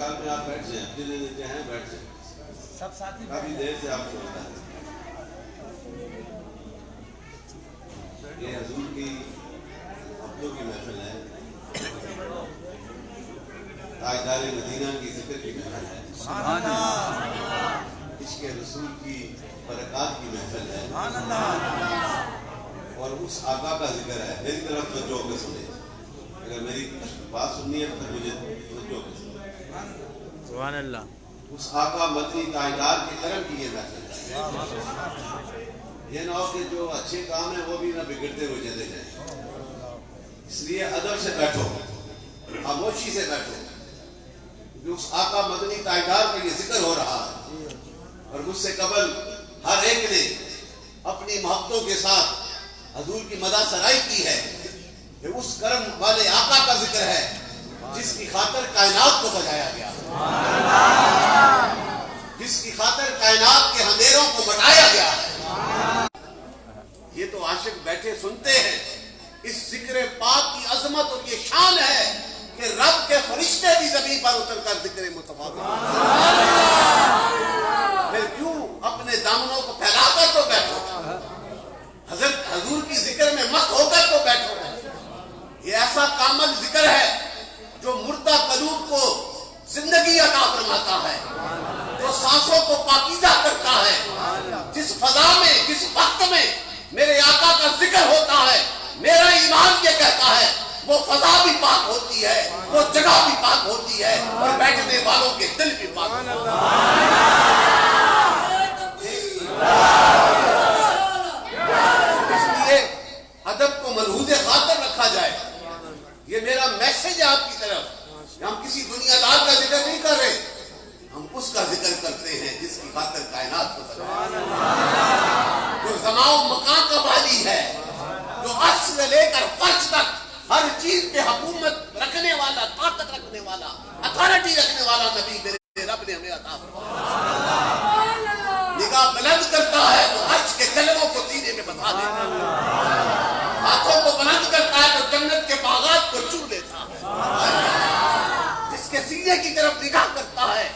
خیال میں آپ بیٹھ جائیں، جتنے دیتے ہیں بیٹھ جائیں، سب ساتھی کافی دیر سے آپ سنتا ہے. یہ حضور کی ہفتوں کی محفل ہے، تاجدار مدینہ کی ذکر کی محفل ہے، سبحان اللہ، عشق رسول کی برکات کی محفل ہے، سبحان اللہ، اور اس آقا کا ذکر ہے. میری طرف توجہ کے سنیں، اگر میری بات سننی ہے تو مجھے توجہ کے سنیں. سبحان اللہ. اس آقا مدنی تاجدار کے کرم کی یہ محفل ہے. یہ نہ ہو کہ جو اچھے کام ہیں وہ بھی نہ بگڑتے ہوئے چلے جائیں. اس لیے ادب سے بیٹھو، خاموشی سے بیٹھو، جو اس آقا مدنی تاجدار کا یہ ذکر ہو رہا ہے. اور مجھ سے قبل ہر ایک نے اپنی محبتوں کے ساتھ حضور کی مدح سرائی کی ہے کہ اس کرم والے آقا کا ذکر ہے جس کی خاطر کائنات کو سجایا گیا، جس کی خاطر کائنات کے اندھیروں کو مٹایا گیا ہے. یہ تو عاشق بیٹھے سنتے ہیں. اس ذکر پاک کی عظمت اور یہ شان ہے کہ رب کے فرشتے بھی زمین پر اتر کر ذکر مصطفیٰ پھر کیوں اپنے دامنوں کو پھیلا کر تو بیٹھو، حضرت حضور کی ذکر میں مست ہو کر تو بیٹھو. یہ ایسا کامل ذکر ہے جو مردہ قلوب کو زندگی عطا فرماتا ہے، جو سانسوں کو پاکیزہ کرتا ہے. جس فضا میں، جس وقت میں میرے آقا کا ذکر ہوتا ہے، میرا ایمان یہ کہتا ہے وہ فضا بھی پاک ہوتی ہے، وہ جگہ بھی پاک ہوتی ہے، اور بیٹھنے والوں کے دل بھی پاک ہوتے ہیں. اس لیے ادب کو ملحوظ خاطر رکھا جائے. یہ میرا میسج ہے آپ کی طرف. ہم کسی دنیا دار کا ذکر نہیں کر رہے، ہم اس کا ذکر کرتے ہیں جس کی خاطر کائنات کو سجایا، جو زمان و مکان کا والی ہے، جو عرش سے لے کر فرش تک ہر چیز پہ حکومت رکھنے والا، طاقت رکھنے والا، اتھارٹی رکھنے والا نبی میرے رب نے ہمیں عطا فرمایا. نگاہ بلند کرتا ہے تو عرش کے جلووں کو سینے میں بتا دیتا ہے، ہاتھوں کو بلند کرتا ہے تو جنت کے باغات کو چھو لیتا ہے. جس کے سینے کی طرف نگاہ کرتا ہے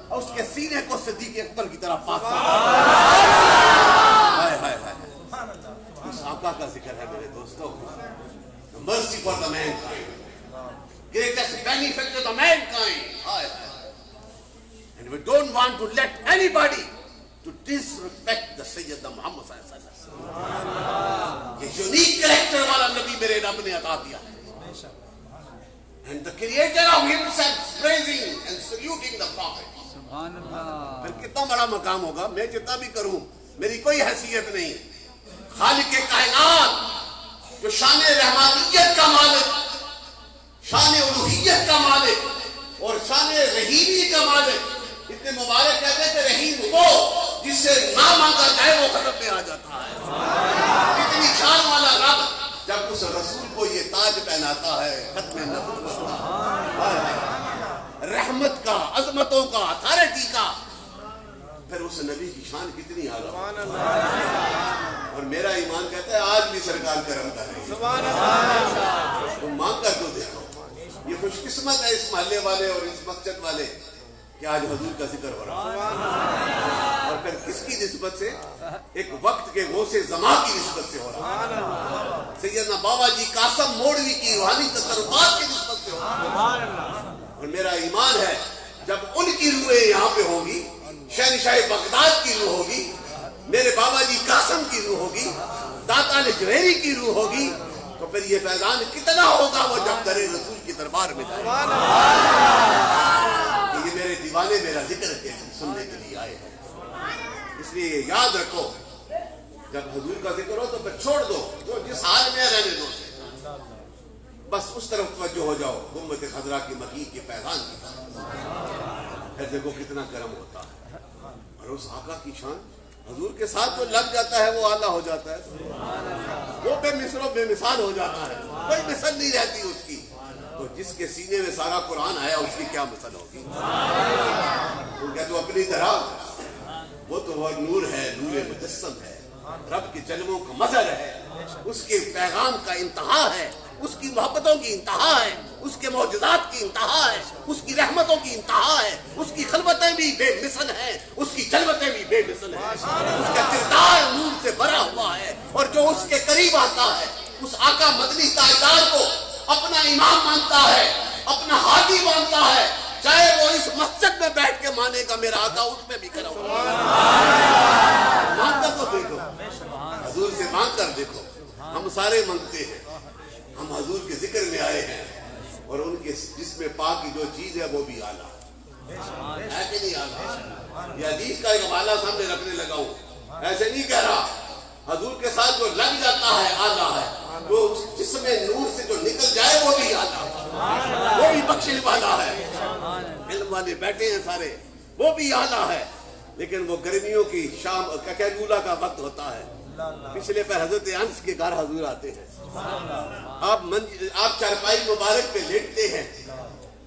اور اس کے سینے کو صدیق اکبر کی طرف پاتا ہے. اس آقا کا ذکر ہے میرے دوستوں. mercy for the mankind, greatest benefit to the mankind. And we don't want to let anybody to disrespect the Sayyidina Muhammad sallallahu alaihi wasallam. یہ یونیک کریکٹر والا نبی میرے رب نے عطا دیا ہے. And the creator of himself praising and saluting the prophet. پھر کتنا بڑا مقام ہوگا. میں جتنا بھی کروں میری کوئی حیثیت نہیں. خالق کائنات جو شان رحمانیت کا مالک، شان الوہیت کا مالک اور شان رحیمی کا مالک، اتنے مبارک کہتے ہیں کہ رحیم وہ جس سے نہ مانگا جائے وہ خطب میں آ جاتا ہے. اتنی شان والا رب جب اس رسول کو یہ تاج پہناتا ہے، ختم نبوت کا، رحمت کا، عظمتوں کا، اتھارٹی کا، پھر اس نبی کی شان کتنی اعلیٰ. اور میرا ایمان کہتا ہے آج بھی سرکار کرم کر رہی ہے. تم مانگ کر تو دیکھو. یہ خوش قسمت ہے اس محلے والے اور اس مسجد والے کہ آج حضور کا ذکر ہو رہا ہے. اور پھر کس کی نسبت سے؟ ایک وقت کے غوث زمان کی نسبت سے ہو رہا ہے. سیدنا بابا جی قاسم موڑوی کی روحانی تصرفات کی نسبت سے ہو رہا ہے. اور میرا ایمان ہے جب ان کی روحیں یہاں پہ ہوگی، شہنشاہ بغداد کی روح ہوگی، میرے بابا جی قاسم کی روح ہوگی، داتا جوہری کی روح ہوگی، تو پھر یہ فیضان کتنا ہوگا وہ جب در رسول کی دربار میں جائے. یہ میرے دیوانے میرا ذکر کے سننے کے لیے آئے ہیں. اس لیے یاد رکھو جب حضور کا ذکر ہو تو پھر چھوڑ دو جو جس حال میں رہنے دو، بس اس طرف توجہ ہو جاؤ گنبد خضرا کی مکی کے فیضان کی طرف. پھر دیکھو کتنا کرم ہوتا ہے. اور اس آقا کی شان حضور کے ساتھ جو لگ جاتا ہے وہ اعلیٰ ہو جاتا ہے، وہ بے مثل و بے مثال ہو جاتا ہے، کوئی مثل نہیں رہتی اس کی. تو جس کے سینے میں سارا قرآن آیا اس کی کیا مثل ہوگی؟ وہ کہتے اپنی طرح وہ تو وہ نور ہے، نور مجسم ہے، رب کے جلووں کا مظہر ہے، اس کے پیغام کا انتہا ہے، اس کی محبتوں کی انتہا ہے. اس کے معجزات کی انتہا ہے، اس کی رحمتوں کی انتہا ہے، اس کی خلوتیں بھی بے مثل ہیں، اس کی جلوتیں بھی بے مثل ہیں، اس کا کردار نور سے بھرا ہوا ہے، اور جو اس کے قریب آتا ہے اس آقا مدنی تاجدار کو اپنا امام مانتا ہے، اپنا ہادی مانتا ہے، چاہے وہ اس مسجد میں بیٹھ کے مانے گا میرا آقا اس میں بھی کرا ہوا مانگ کر تو دیکھو، حضور سے مانگ کر دیکھو۔ ہم سارے مانگتے ہیں، ہم حضور کے ذکر میں آئے ہیں، اور ان کے جسم پاک کی جو چیز ہے وہ بھی اعلیٰ ہے کہ نہیں اعلیٰ؟ یہ حدیث کا ایک حوالہ سامنے رکھنے لگا ہوں، ایسے نہیں کہہ رہا، حضور کے ساتھ جو لگ جاتا ہے اعلیٰ ہے، جو اس جسم نور سے جو نکل جائے وہ بھی اعلیٰ ہے، وہ بھی بخشنے والا ہے، علم والے بیٹھے ہیں سارے، وہ بھی اعلیٰ ہے، لیکن وہ گرمیوں کی شام کیلولا کا وقت ہوتا ہے، پچھلے پر حضرت انس کے گھر حضور آتے ہیں، آپ چارپائی مبارک پہ لیٹتے ہیں،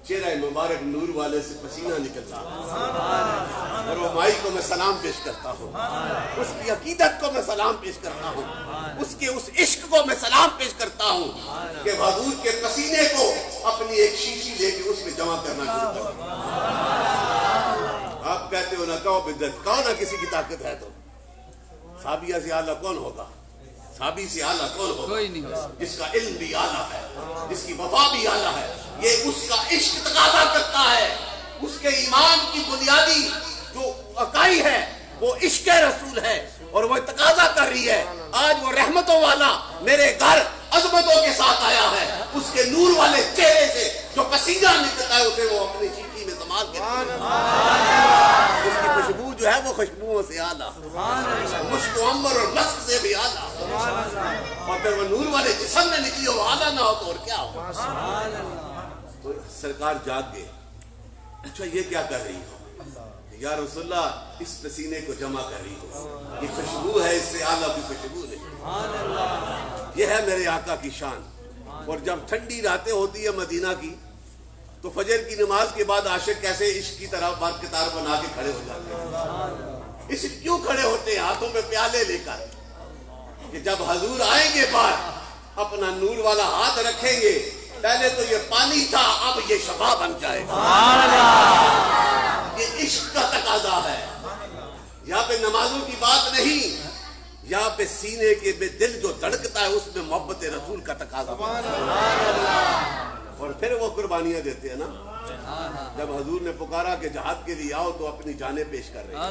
چہرہ مبارک نور والے سے پسینہ نکلتا ہے، اور وہ مائی کو میں سلام پیش کرتا ہوں، اس کی عقیدت کو میں سلام پیش کرتا ہوں، اس کے اس عشق کو میں سلام پیش کرتا ہوں کہ حضور کے پسینے کو اپنی ایک شیشی لے کے اس میں جمع کرنا شروع کر۔ آپ کہتے ہو نہ کہو بدعت، کہو نہ کسی کی طاقت ہے تو صحابیہ سے اعلیٰ کون ہوگا؟ صحابی سے اعلیٰ کون ہوگا؟ جس کا علم بھی اعلیٰ ہے، جس کی وفا بھی اعلیٰ ہے، یہ اس کا عشق تقاضا کرتا ہے، اس کے ایمان کی بنیادی جو اکائی ہے وہ عشق رسول ہے، اور وہ تقاضا کر رہی ہے، آج وہ رحمتوں والا میرے گھر عظمتوں کے ساتھ آیا ہے، اس کے نور والے چہرے سے جو پسینہ نکلتا ہے اسے وہ اپنی چیٹی میں سنبھال کے اس کی خوشبو جو ہے وہ خوشبوؤں سے اعلیٰ، مشک و عنبر اور مسک سے بھی اعلیٰ، اور پھر وہ نور والے جسم میں نکلی وہ اعلیٰ نہ ہو تو اور کیا ہو؟ تو سرکار جاگ گئے، اچھا یہ کیا کر رہی ہو؟ یا رسول اللہ اس پسینے کو جمع کر رہی ہو، یہ خوشبو ہے، اس سے اعلیٰ کی خوشبو نہیں، یہ ہے میرے آقا کی شان۔ اور جب ٹھنڈی راتیں ہوتی ہے مدینہ کی تو فجر کی نماز کے بعد عاشق کیسے عشق کی طرح بار کتار بنا کے کھڑے ہو جاتے ہیں، عشق کیوں کھڑے ہوتے ہیں ہاتھوں میں پیالے لے کر، کہ جب حضور آئیں گے باہر اپنا نور والا ہاتھ رکھیں گے، پہلے تو یہ پانی تھا اب یہ شفا بن جائے گا، یہ عشق کا تقاضا ہے، یہاں پہ نمازوں کی بات نہیں، یہاں پہ سینے کے بے دل جو دھڑکتا ہے اس میں محبت رسول کا تقاضا، اور پھر وہ قربانیاں دیتے ہیں نا، جب حضور نے پکارا کہ جہاد کے لیے آؤ تو اپنی جانیں پیش کر رہے ہیں،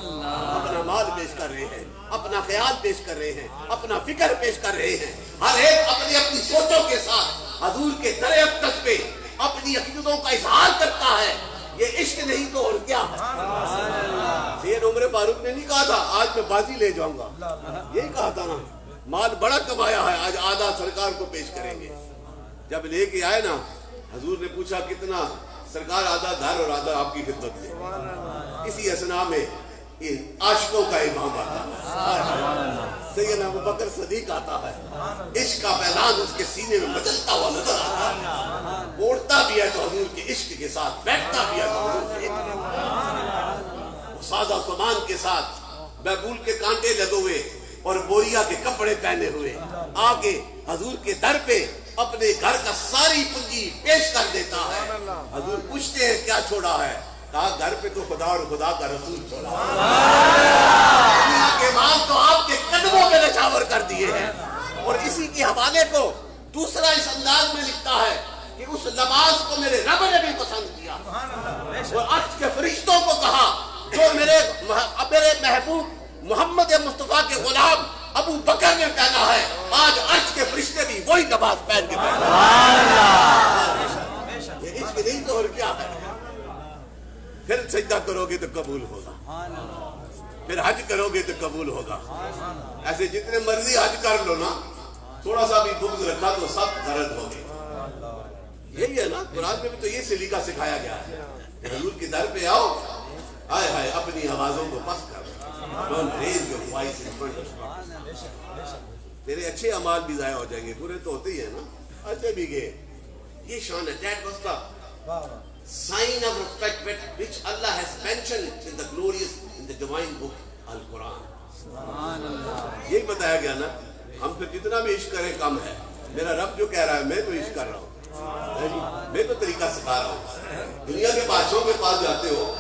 اپنا مال پیش کر رہے ہیں، اپنا خیال پیش کر رہے ہیں، اپنا فکر پیش کر رہے ہیں، ہر ایک اپنی اپنی سوچوں کے ساتھ حضور کے در اقدس پہ اپنی عقیدتوں کا اظہار کرتا ہے، یہ عشق نہیں تو اور کیا ہے؟ سید عمر فاروق نے نہیں کہا تھا آج میں بازی لے جاؤں گا، یہی کہا تھا نا، مال بڑا کمایا ہے آج آدھا سرکار کو پیش کریں گے، جب لے کے آئے نا حضور نے پوچھا کتنا؟ سرکار آدھا دھر اور آدھا آپ کی خدمت میں، اسی اسنا میں عاشقوں کا امام آتا ہے، سیدنا ابوبکر صدیق آتا ہے، عشق کا فیضان اس کے سینے میں مچلتا ہوا نظر آتا ہے، اٹھتا بھی ہے تو حضور کے عشق کے ساتھ، بیٹھتا بھی ہے تو حضور کے عشق کے ساتھ، سادہ سامان کے ساتھ، بیبول کے کانٹے لگے ہوئے اور بوریا کے کپڑے پہنے ہوئے، آگے حضور کے در پہ اپنے گھر کا ساری پنجی پیش کر دیتا ہے، حضور پوچھتے ہیں کیا چھوڑا ہے؟ کہا گھر پہ تو خدا اور خدا کا رسول چھوڑا ہے، دنیا کے مال تو آپ کے قدموں میں نچھاور کر دیے ہیں، اور اسی کے حوالے کو دوسرا اس انداز میں لکھتا ہے کہ اس لباس کو میرے رب نے بھی پسند کیا، اور عرش کے فرشتوں کو کہا جو میرے محبوب محمد مصطفیٰ کے غلام ابو بکر نے پہنا ہے، آج عرش کے فرشتے بھی وہی لباس پہن کے پہنا ہے، یہ عشق نہیں تو اور کیا ہے؟ پھر سجدہ کرو گے تو قبول ہوگا، پھر حج کرو گے تو قبول ہوگا، ایسے جتنے مرضی حج کر لو نا، تھوڑا سا بھی بغض رکھا تو سب غرض ہو گئے، یہی ہے نا، قرآن میں بھی تو یہ سلیقہ سکھایا گیا ہے، حضور کے در پہ آؤ، ہائے ہائے اپنی آوازوں کو پست کر، don't raise your voice in front of me، تیرے اچھے اعمال بھی ضائع ہو جائیں گے، برے تو ہوتے ہی ہیں نا، اچھے بھی گئے، یہ شان ہے، that was the sign of respect which Allah has mentioned in the glorious, in the divine book Al-Quran، یہی بتایا گیا نا، ہم پھر جتنا بھی عشق کریں کم ہے، میرا رب جو کہہ رہا ہے میں تو عشق کر رہا ہوں، میں تو طریقہ سکھا رہا ہوں. دنیا کے بادشاہوں کے پاس جاتے ہو,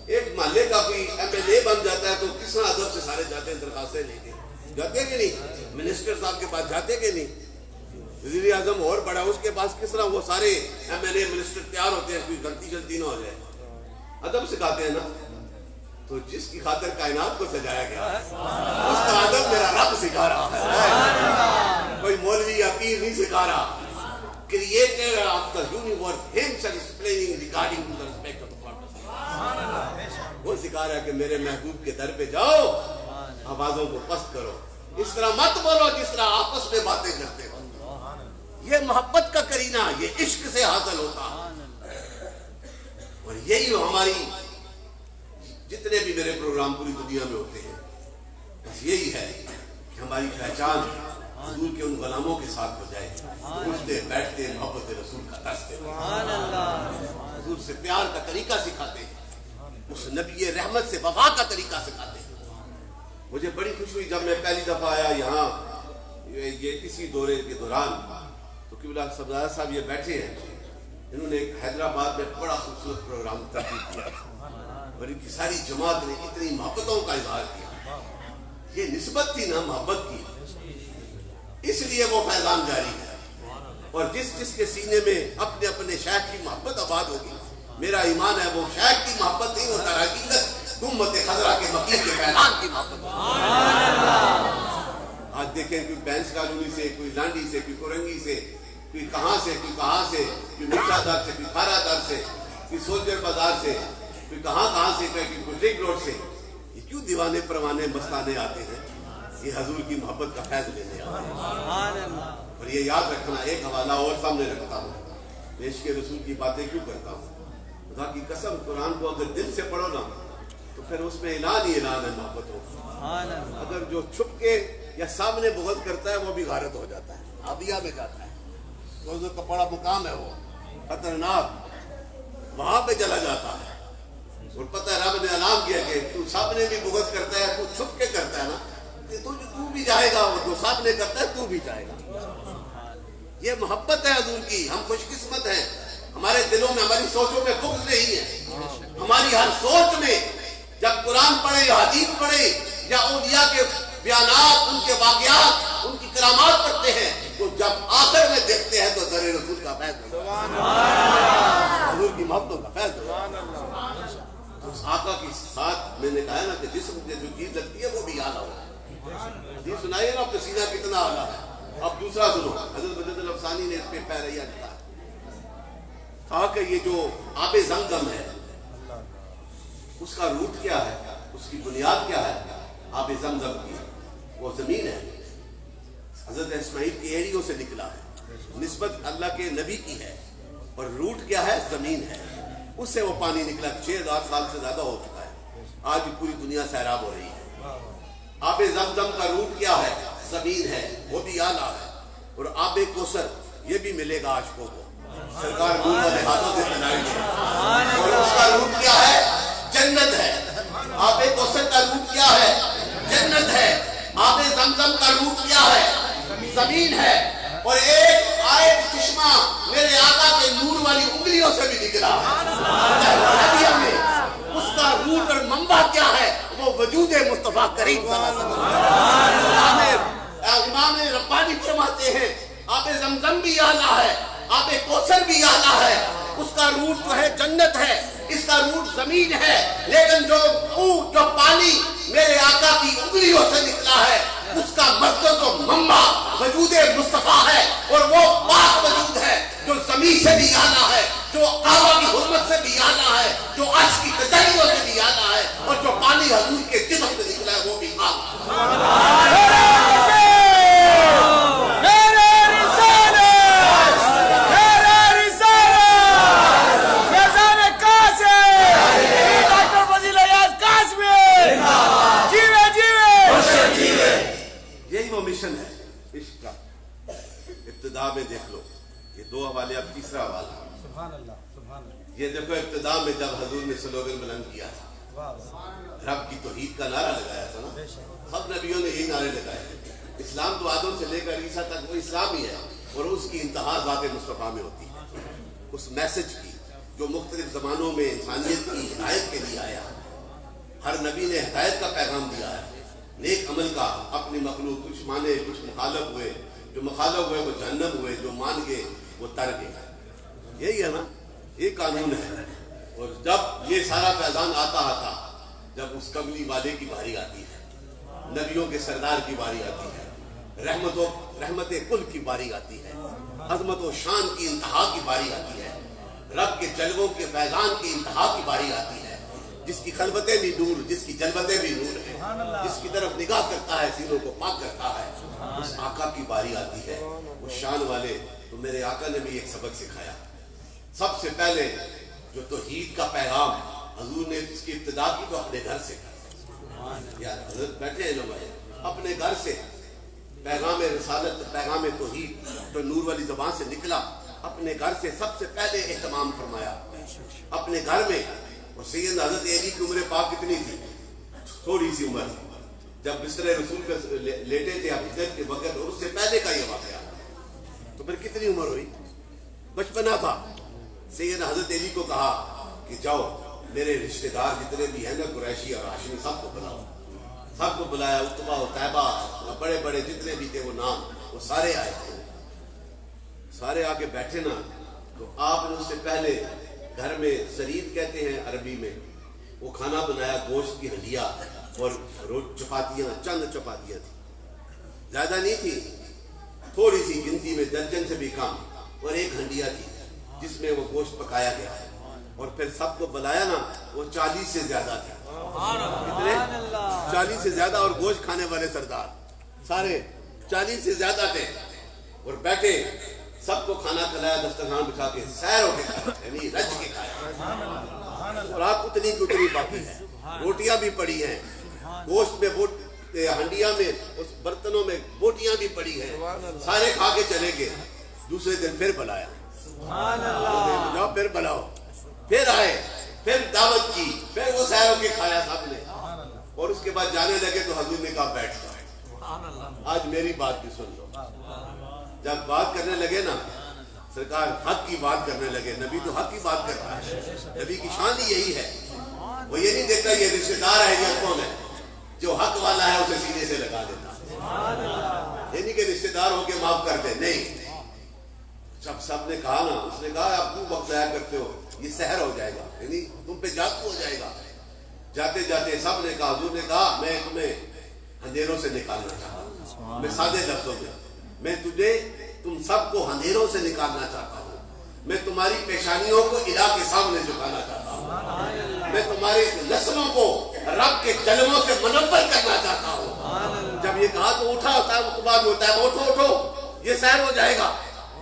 ایک محلے کا کوئی MLA بن جاتا ہے تو کس طرح ادب سے سارے جاتے ہیں درخواستیں لے کے, جاتے کہ نہیں؟ منسٹر صاحب کے پاس جاتے کہ نہیں؟ وزیر اعظم اور بڑا, اس کے پاس کس طرح وہ سارے MLA منسٹر تیار ہوتے ہیں, کوئی غلطی نہ ہو جائے, ادب سکھاتے ہیں نا. تو جس کی خاطر کائنات کو سجایا گیا اس کا ادب میرا رب سکھا رہا ہے, کوئی مولوی یا پیر نہیں سکھا رہا. Creator of the universe himself explaining regarding to the respect of the Prophet. وہ سکھا رہا ہے کہ میرے محبوب کے در پہ جاؤ, آوازوں کو پست کرو, اس طرح مت بولو جس طرح آپس میں باتیں کرتے ہو. یہ محبت کا کرینہ, یہ عشق سے حاصل ہوتا. اور یہی ہماری جتنے بھی میرے پروگرام پوری دنیا میں ہوتے ہیں, بس یہی ہے کہ ہماری پہچان حضور کے ان غلاموں کے ساتھ ہو جائے, اٹھتے بیٹھتے محبت رسول کا درس دیتے, حضور سے پیار کا طریقہ سکھاتے ہیں, اس نبی رحمت سے وفا کا طریقہ سکھاتے ہیں. مجھے بڑی خوشی ہوئی جب میں پہلی دفعہ آیا یہاں, یہ اسی دورے کے دوران, تو قبلہ سبزادہ صاحب یہ بیٹھے ہیں, انہوں نے ایک حیدرآباد میں بڑا خوبصورت پروگرام ترتیب کیا اور ان کی ساری جماعت نے اتنی محبتوں کا اظہار کیا. یہ نسبت تھی نا محبت کی, اس لیے وہ فیضان جاری ہے. اور جس جس کے سینے میں اپنے اپنے شیخ کی محبت آباد ہوگی, میرا ایمان ہے وہ شیخ کی محبت نہیں ہوتا, حقیقت امت خضرا کے مکی کے فیضان کی محبت. آج دیکھیں کوئی بینس کالونی سے, کوئی لانڈی سے, کوئی کورنگی سے, کوئی کہاں سے, کوئی کہاں سے, کوئی میٹھا دار سے, کوئی کھارا دار سے, کوئی سولجر بازار سے, کوئی کہاں سے, کوئی ڈرگ روڈ سے. یہ کیوں دیوانے پروانے مستانے آتے ہیں؟ یہ حضور کی محبت کا فیض لینے آتے ہیں. اور یہ یاد رکھنا, ایک حوالہ اور سامنے رکھتا ہوں, عشق رسول کی باتیں کیوں کرتا ہوں. خدا کی قسم, قرآن کو اگر دل سے پڑھو نا تو پھر اس میں اعلان ہی اعلان ہے محبتوں. اگر جو چھپ کے یا سامنے بغض کرتا ہے وہ بھی غارت ہو جاتا ہے, آبیہ میں جاتا ہے. روزوں کا بڑا مقام ہے, وہ خطرناک, وہاں پہ چلا جاتا ہے. اور پتہ ہے رب نے اعلان کیا کہ تو سامنے بھی بغض کرتا ہے, تو چھپ کے کرتا ہے نا, تو بھی جائے گا, وہ جو سامنے کرتا ہے تو بھی جائے گا. یہ محبت ہے حضور کی. ہم خوش قسمت ہیں, ہمارے دلوں میں, ہماری سوچوں میں بغض نہیں ہے. ہماری ہر سوچ میں جب قرآن پڑھے یا حدیث پڑھے یا اولیاء کے بیانات, ان کے واقعات, ان کی کرامات پڑھتے ہیں, تو جب آخر میں دیکھتے ہیں تو در رسول کا فیض ہوگا, حضور کی محبتوں کا فیض ہوگا. اس آقا کی ساتھ میں نے کہا نا کہ جسم سے جو چیز لگتی ہے وہ بھی اعلیٰ ہوگا. حدیث سنائیے نا, پسینہ کتنا اعلیٰ ہے. اب دوسرا سنو, حضرت مجد الافسانی نے اس پہ پیریا لکھا کہا کہ یہ جو آب زمزم ہے اس کا روٹ کیا ہے, اس کی بنیاد کیا ہے. آب زمزم کی وہ زمین ہے, حضرت اسماعیل کی ایڑیوں سے نکلا ہے, نسبت اللہ کے نبی کی ہے, اور روٹ کیا ہے, زمین ہے. اس سے وہ پانی نکلا, 6000 سال سے زیادہ ہو چکا ہے, آج پوری دنیا سیراب ہو رہی ہے. آب زمزم کا روٹ کیا ہے, زمین ہے, وہ بھی اعلیٰ ہے. اور آب کوثر یہ بھی ملے گا عاشقوں کو, سرکار نور والے ہاتھوں سے پلائیں گے, اور اس کا روٹ کیا ہے, جنت ہے. آب کوثر کا روٹ کیا ہے, جنت ہے. آب زمزم کا روٹ کیا ہے, زمین ہے. اور ایک آئے چشمہ میرے آقا کے نور والی انگلیوں سے بھی نکلا, اس کا روٹ اور منبع کیا ہے, وہ وجود مصطفیٰ کریم صلی اللہ علیہ وسلم. امام ربانی فرماتے ہیں آب زمزم بھی اعلیٰ ہے, آب کوثر بھی اعلیٰ ہے, اس کا روٹ جو ہے جنت ہے, اس کا روٹ زمین ہے. لیکن جو پانی میرے آقا کی انگلیوں سے نکلا ہے اس کا مرکز و منبع وجود مصطفیٰ ہے, اور وہ پاک وجود ہے جو زمین سے بھی اعلیٰ ہے, جو کعبہ کی حرمت سے بھی اعلیٰ ہے, جو عرش کی تجلیوں سے بھی اعلیٰ ہے, اور جو پانی حضور کے جسم سے نکلا ہے وہ بھی اعلیٰ ہے. مشن ہے عشق کا. ابتدا میں دیکھ لو, یہ 2 حوالے, اب تیسرا حوالہ. سبحان اللہ, سبحان اللہ. یہ دیکھو ابتدا میں جب حضور نے سلوگن بلند کیا تھا, رب کی توحید کا نعرہ لگایا تھا نا, سب نبیوں نے یہی نعرے لگائے. اسلام تو آدم سے لے کر عیسیٰ تک وہ اسلام ہی ہے, اور اس کی انتہا ذات مصطفیٰ میں ہوتی ہے. اس میسج کی جو مختلف زمانوں میں انسانیت کی ہدایت کے لیے آیا. ہر نبی نے ہدایت کا پیغام دیا ہے، نیک عمل کا. اپنی مخلوق کچھ مانے کچھ مخالف ہوئے، جو مخالف ہوئے وہ جہنم ہوئے، جو مان گئے وہ تر گئے. یہی ہے نا، یہ قانون ہے. اور جب یہ سارا فیضان آتا جب اس قبلی والے کی باری آتی ہے، نبیوں کے سردار کی باری آتی ہے، رحمت کل کی باری آتی ہے، عظمت و شان کی انتہا کی باری آتی ہے، رب کے جلووں کے فیضان کی انتہا کی باری آتی ہے، جس کی خلوتیں بھی نور، جس کی جلوتیں بھی نور ہیں، جس کی طرف نگاہ کرتا ہے سینوں کو پاک کرتا ہے، اس آقا کی باری آتی ہے. اس شان والے. تو میرے آقا نے بھی ایک سبق سکھایا. سب سے پہلے جو توحید کا پیغام حضور نے اس کی ابتدا کی تو اپنے گھر سے یا حضرت بیٹھے ہیں لوگ اپنے گھر سے پیغام رسالت، پیغام توحید تو نور والی زبان سے نکلا، اپنے گھر سے سب سے پہلے اہتمام فرمایا. اپنے گھر میں. اور سیدنا حضرت علی کی عمر پاک کتنی تھی؟ تھوڑی سی عمر. جب بستر رسول پہ لیٹے تھے اب ہجرت کے وقت، اور اس سے پہلے کا یہ واقعہ، تو پھر کتنی عمر ہوئی؟ بچپنا تھا. سیدنا حضرت علی کو کہا کہ جاؤ میرے رشتہ دار جتنے بھی ہیں نا، قریشی اور ہاشمی، سب کو بلاؤ. سب کو بلایا. عتبہ و طیبہ، بڑے بڑے جتنے بھی تھے وہ نام، وہ سارے آئے. سارے آ کے بیٹھے نا، تو آپ نے اس سے پہلے گھر میں سرید کہتے ہیں عربی میں، وہ کھانا بنایا، گوشت کی ہنڈیا اور چپاتیاں، چند چپاتیاں تھیں، زیادہ نہیں تھی، تھوڑی سی گنتی میں، درجن سے بھی کم. اور ایک ہنڈیا تھی جس میں وہ گوشت پکایا گیا ہے. اور پھر سب کو بلایا نا، وہ 40 سے زیادہ تھے. کتنے؟ 40 سے زیادہ. اور گوشت کھانے والے سردار سارے 40 سے زیادہ تھے. اور بیٹھے سب کو کھانا کھلایا، دسترخوان بچھا کے سیر ہو کے کھایا، یعنی رج کے کھایا. اور آپ اتنی کی اتنی باقی ہے. روٹیاں بھی پڑی ہیں، گوشت میں ہنڈیا میں، اس برتنوں میں بوٹیاں بھی پڑی ہیں. سارے کھا کے چلے گئے. دوسرے دن پھر بلایا، جاؤ پھر بلاؤ. پھر آئے، پھر دعوت کی، پھر وہ سیر ہو کے کھایا سب نے. اور اس کے بعد جانے لگے تو حضور نے کہا بیٹھ جاؤ، آج میری بات بھی سن لو. جب بات کرنے لگے نا، سرکار حق کی بات کرنے لگے. نبی تو حق کی بات کر رہا ہے. نبی کی شان ہی یہی ہے. وہ یہ نہیں دیکھتا یہ رشتہ دار ہے یا کون ہے. جو حق والا ہے اسے سینے سے لگا دیتا. یہ نہیں کہ رشتہ دار ہو کے معاف کر دے، نہیں. جب سب نے کہا نا، اس نے کہا آپ کیوں وقت ضائع کرتے ہو، یہ سحر ہو جائے گا، یعنی تم پہ جادو ہو جائے گا. جاتے جاتے سب نے کہا، حضور نے کہا میں تمہیں اندھیروں سے نکالنا چاہتا ہوں. میں سادے لفظوں میں تم سب کو اندھیروں سے نکالنا چاہتا ہوں. میں تمہاری پیشانیوں کو الہ کے سامنے جھکانا چاہتا ہوں. میں تمہاری نسلوں کو رب کے جلووں سے منور کرنا چاہتا ہوں. جب یہ کہا تو اٹھا ہوتا ہے، اس بعد ہوتا ہے اٹھو اٹھو یہ سیر ہو جائے گا.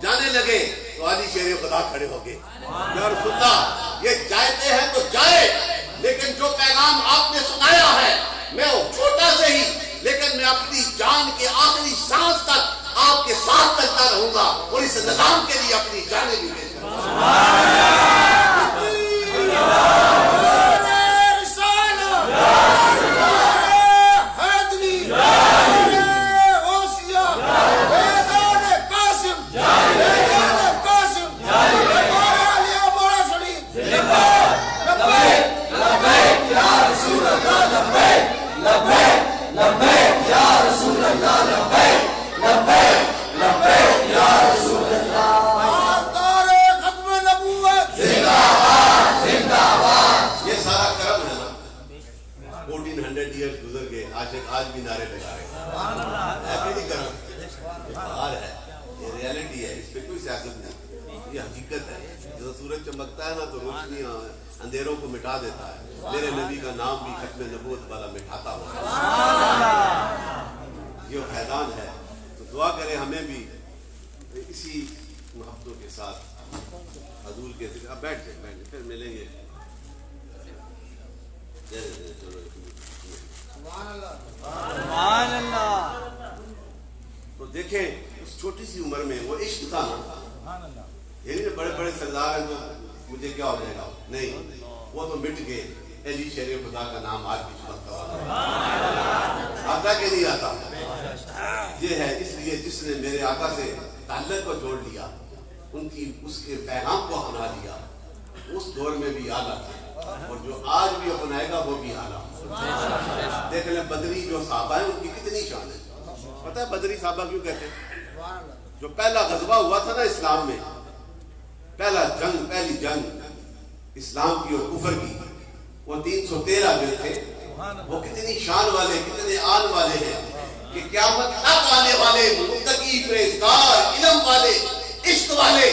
جانے لگے تو علی شیر خدا کھڑے ہو گئے. یا رسول اللہ یہ جاتے ہیں تو جائے، لیکن جو پیغام آپ نے سنایا ہے، میں چھوٹا سے ہی لیکن میں اپنی جان کے آخری سانس تک آپ کے ساتھ چلتا رہوں گا، اور اس نظام کے لیے اپنی جانیں بھی دے دوں گا. آج بھی نعرے لگا رہے ہیں. یہ ریالٹی ہے، اس پہ کوئی سیاست نہیں. یہ حقیقت ہے. جب سورج چمکتا ہے نا تو روشنی اندھیروں کو مٹا دیتا ہے. میرے نبی کا نام بھی ختم نبوت والا مٹاتا ہوا. یہ فیضان ہے. تو دعا کریں ہمیں بھی اسی محبتوں کے ساتھ حضور کے ذکر. اب بیٹھ جائیں، پھر ملیں گے. تو دیکھیں اس چھوٹی سی عمر میں وہ عشق تھا نا. یہ نہیں بڑے بڑے سردار ہیں تو مجھے کیا ہو جائے گا، نہیں. وہ تو مٹ گئے. علی شیر خدا کا نام آج بھی چمکتا آتا کہ نہیں آتا. یہ ہے اس لیے جس نے میرے آقا سے تعلق کو جوڑ لیا، ان کی اس کے پیغام کو اپنا لیا، اس دور میں بھی اعلیٰ تھے، اور جو آج بھی اپنائے گا وہ بھی اعلیٰ۔ دیکھ لیں بدری جو صحابہ ہیں ان کی کتنی شان ہے۔ پتہ ہے بدری صحابہ کیوں کہتے ہیں؟ جو پہلا غزوہ ہوا تھا نا اسلام میں، پہلی جنگ اسلام کی اور کفر کی، وہ 313 جو تھے، وہ کتنی شان والے، کتنے آن والے ہیں کہ قیامت تک آنے والے متقی، پرہیزگار، علم والے، عشق والے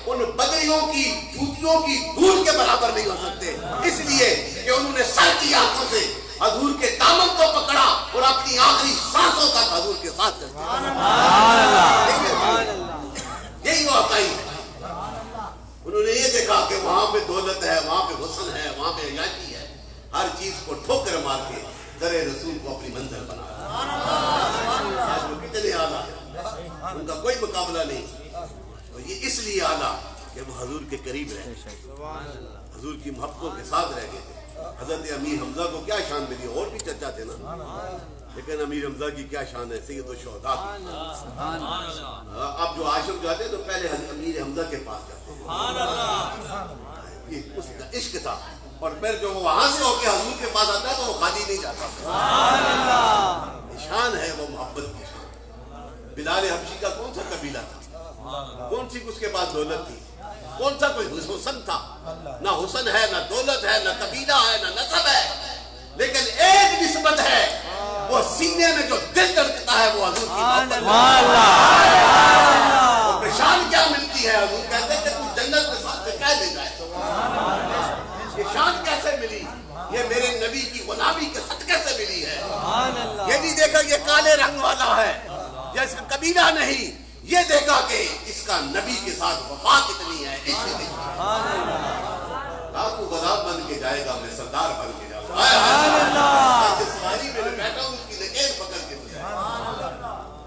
ان بدریوں کی جوتیوں کی دھول کے برابر نہیں ہو سکتے، اس لیے کہ انہوں نے سر کی آنکھوں سے حضور کے دامن کو پکڑا اور اپنی آخری سانسوں تک حضور کے ساتھ کرتے۔ یہی وہ عقائد ہے۔ انہوں نے یہ دیکھا کہ وہاں پہ دولت ہے، وہاں پہ حسن ہے، وہاں پہ عیاشی ہے، ہر چیز کو ٹھوکر مار کے در رسول کو اپنی منزل بنا۔ آج وہ کتنے اعلیٰ ہیں، ان کا کوئی مقابلہ نہیں، اور یہ اس لیے اعلیٰ کہ وہ حضور کے قریب رہے، حضور کی محبتوں کے ساتھ رہ گئے تھے۔ حضرت امیر حمزہ کو کیا شان ملی، اور بھی چچا تھے نا، لیکن امیر حمزہ کی کیا شان ہے، سید الشہداء کی۔ اب جو عاشق جاتے ہیں تو پہلے امیر حمزہ کے پاس جاتے ہیں، یہ اس کا عشق تھا، اور پھر جو وہاں سے ہو کے حضور کے پاس آتا ہے تو وہ خالی نہیں جاتا۔ شان ہے وہ محبت کی شان۔ بلال حبشی کا کون سا قبیلہ تھا، کون سی اس کے پاس دولت تھی، کون سا کوئی حسن تھا؟ نہ حسن ہے، نہ دولت ہے، نہ قبیلہ ہے، نہ نسب ہے، لیکن ایک نسبت ہے، وہ سینے میں جو دل دھڑکتا ہے وہ حضور کی محبت۔ اور شان کیا ملتی ہے؟ حضور کہتے ہیں کہ تو جنت میں ساتھ میں کہہ دے جائے۔ یہ شان کیسے ملی؟ یہ میرے نبی کی غلامی کے صدقے سے ملی ہے۔ یہ نہیں دیکھا یہ کالے رنگ والا ہے یا اس کا قبیلہ نہیں، یہ دیکھا کہ اس کا نبی کے ساتھ وفا کتنی ہے۔ آپ کو غلام بن کے جائے گا، میں سردار بن کے جاؤں گا، جس سواری میں بیٹھا ہوں اس کی لکیر پکڑ کے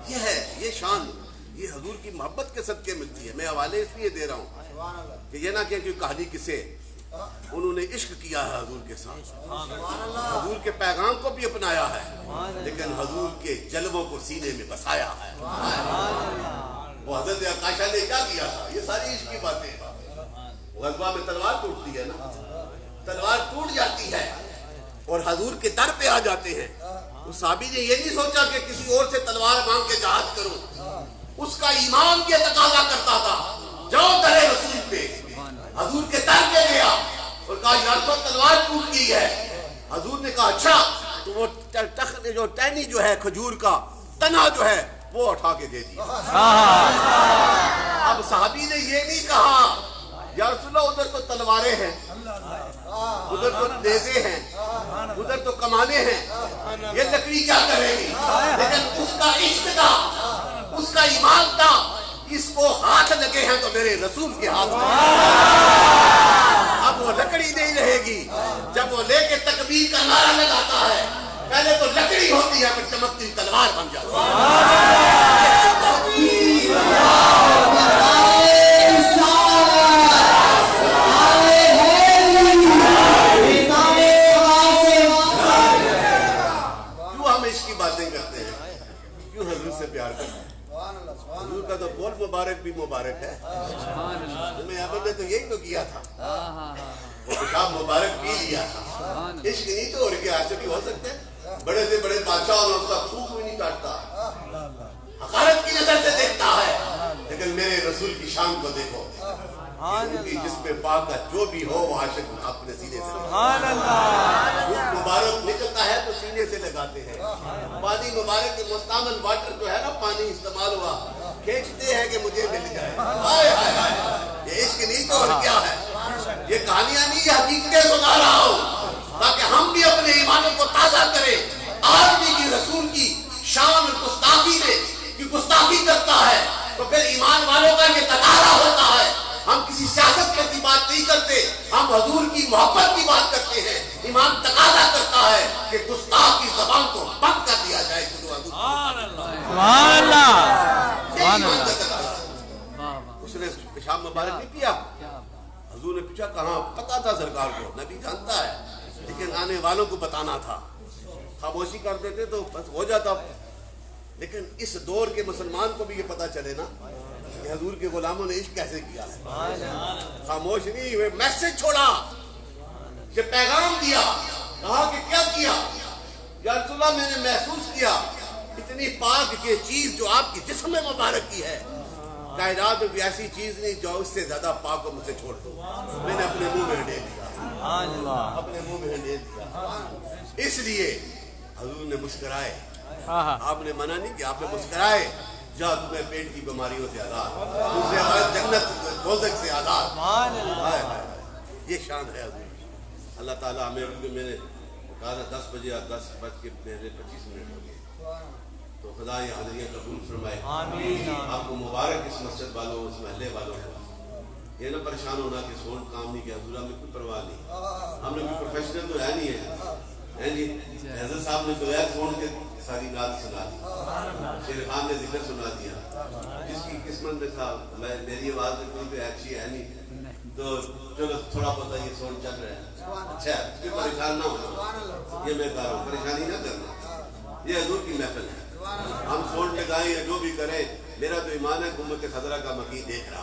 یہ ہے، یہ شان یہ حضور کی محبت کے صدقے ملتی ہے۔ میں حوالے اس لیے دے رہا ہوں کہ یہ نہ کہ کوئی کہانی کسے، انہوں نے عشق کیا ہے حضور کے ساتھ، حضور کے پیغام کو بھی اپنایا ہے، لیکن حضور کے جلووں کو سینے میں بسایا ہے۔ وہ حضرت عائشہ نے کیا کیا تھا، یہ ساری عشق کی باتیں۔ غزوہ میں تلوار ٹوٹتی ہے نا، تلوار ٹوٹ جاتی ہے اور حضور کے در پہ آ جاتے ہیں، اس صحابی نے یہ نہیں سوچا کہ کسی اور سے تلوار مانگ کے جہاد کروں، اس کا ایمان یہ تقاضا کرتا تھا جاؤ در رسول پہ، حضور کے در پہ گیا اور کہا یا رسول تلوار ٹوٹ گئی ہے۔ حضور نے کہا اچھا، تو وہ جو ٹہنی جو ہے کھجور کا تنا جو ہے وہ اٹھا کے دے دیا۔ اب صحابی نے یہ نہیں کہا یا رسول اللہ ادھر تو تلواریں ہیں، ادھر تو نیزے ہیں، ادھر تو کمانے ہیں، یہ لکڑی کیا کرے گی؟ لیکن اس کا عشق تھا، اس کا ایمان تھا، اس کو ہاتھ لگے ہیں تو میرے رسول کے ہاتھ میں، اب وہ لکڑی نہیں رہے گی۔ جب وہ لے کے تکبیر کا نعرہ لگاتا ہے، پہلے تو لکڑی ہوتی ہے پھر چمکتی تلوار بن جاتی ہے۔ پیار کرتے ہیں، حضور کا تو بول مبارک بھی مبارک ہے، ہمیں احمد نے تو یہی تو کیا تھا، وہ پیشاب مبارک پی لیا تھا، عشق نہیں تو اور کیا عاشق ہو سکتے؟ بڑے سے بڑے بادشاہ اور اس کا تھوک بھی نہیں کاٹتا، حقارت کی نظر سے دیکھتا ہے، لیکن میرے رسول کی شان کو دیکھو، ان کی جسم پاک کا جو بھی ہو وہ عاشق اپنے سینے سے دودھ مبارک نکلتا ہے تو سینے سے لگاتے ہیں، پانی مبارک کے مستعمل واٹر جو ہے نا پانی استعمال ہوا کھینچتے ہیں کہ مجھے مل جائے۔ یہ عشق نہیں تو اور کیا ہے؟ یہ کہانیاں نہیں، یہ حقیقتیں سنا رہا ہوں تاکہ ہم بھی اپنے ایمانوں کو تازہ کریں۔ آدمی کی رسول کی شان گستاخی میں کہ گستاخی کرتا ہے تو پھر ایمان والوں کا یہ تقاضا ہوتا ہے، ہم کسی سیاست کی بات نہیں کرتے، ہم حضور کی محبت کی بات کرتے ہیں۔ ایمان تقاضا کرتا ہے کہ گستاخ کی زبان کو بند کر دیا جائے۔ اس نے پیشاب مبارک نہیں پیا، حضور نے پوچھا کہاں؟ پتا تھا سرکار کو، نبی جانتا ہے، لیکن آنے والوں کو بتانا تھا، خاموشی کر دیتے تو بس ہو جاتا۔ لیکن اس دور کے مسلمان کو بھی یہ پتا چلے نا کہ کہ حضور کے غلاموں نے عشق کیسے کیا ہے. خاموش نہیں ہوئے, میسج چھوڑا, کہ پیغام دیا, کہا کہ کیا کیا یا رسول اللہ, میں نے محسوس کیا اتنی پاک یہ چیز جو آپ کی جسم میں مبارک کی ہے, کائنات میں بھی ایسی چیز نہیں جو اس سے زیادہ پاک کو مجھ سے چھوڑ دو. میں نے اپنے منہ میں ہنڈیل دیا, اپنے منہ میں ہنڈیل دیا. اس لیے حضور نے مسکرائے, آپ نے منع نہیں کیا, آپ نے مسکرائے, جا تمہیں پیٹ کی بیماریوں سے آزاد, دوسرے جنت دوزخ سے آزاد. یہ شان ہے حضور. اللہ تعالیٰ ہمیں, میں نے کہا تھا 10 بجے اور 10:25 ہو گئے, تو خدا یہ حاضریاں قبول فرمائے. آپ کو مبارک اس مسجد والوں, اس محلے والوں کو. یہ نہ پریشان ہونا کہ سون کام نہیں کیا, حضور ہمیں کوئی پرواہ نہیں, ہم نے کوئی پروفیشنل تو ہے نہیں ہے جی. حضرت صاحب نے تو ہے سون کے ساری رات سنا دی, شیر خان نے ذکر سنا دیا, جس کی قسمت میں تھا. میری آواز میں کوئی بھی اچھی ہے نہیں, تو چلو تھوڑا بہت یہ سون چل رہا ہے, اچھا ہے, پریشان نہ ہونا. یہ میں کہہ رہا ہوں, پریشانی نہ کرنا, یہ حضور کی محفل ہے. ہم سون کے گائیں یا جو بھی کریں, میرا تو ایمان ہے کہ امت خضرہ کا مکی دیکھ رہا.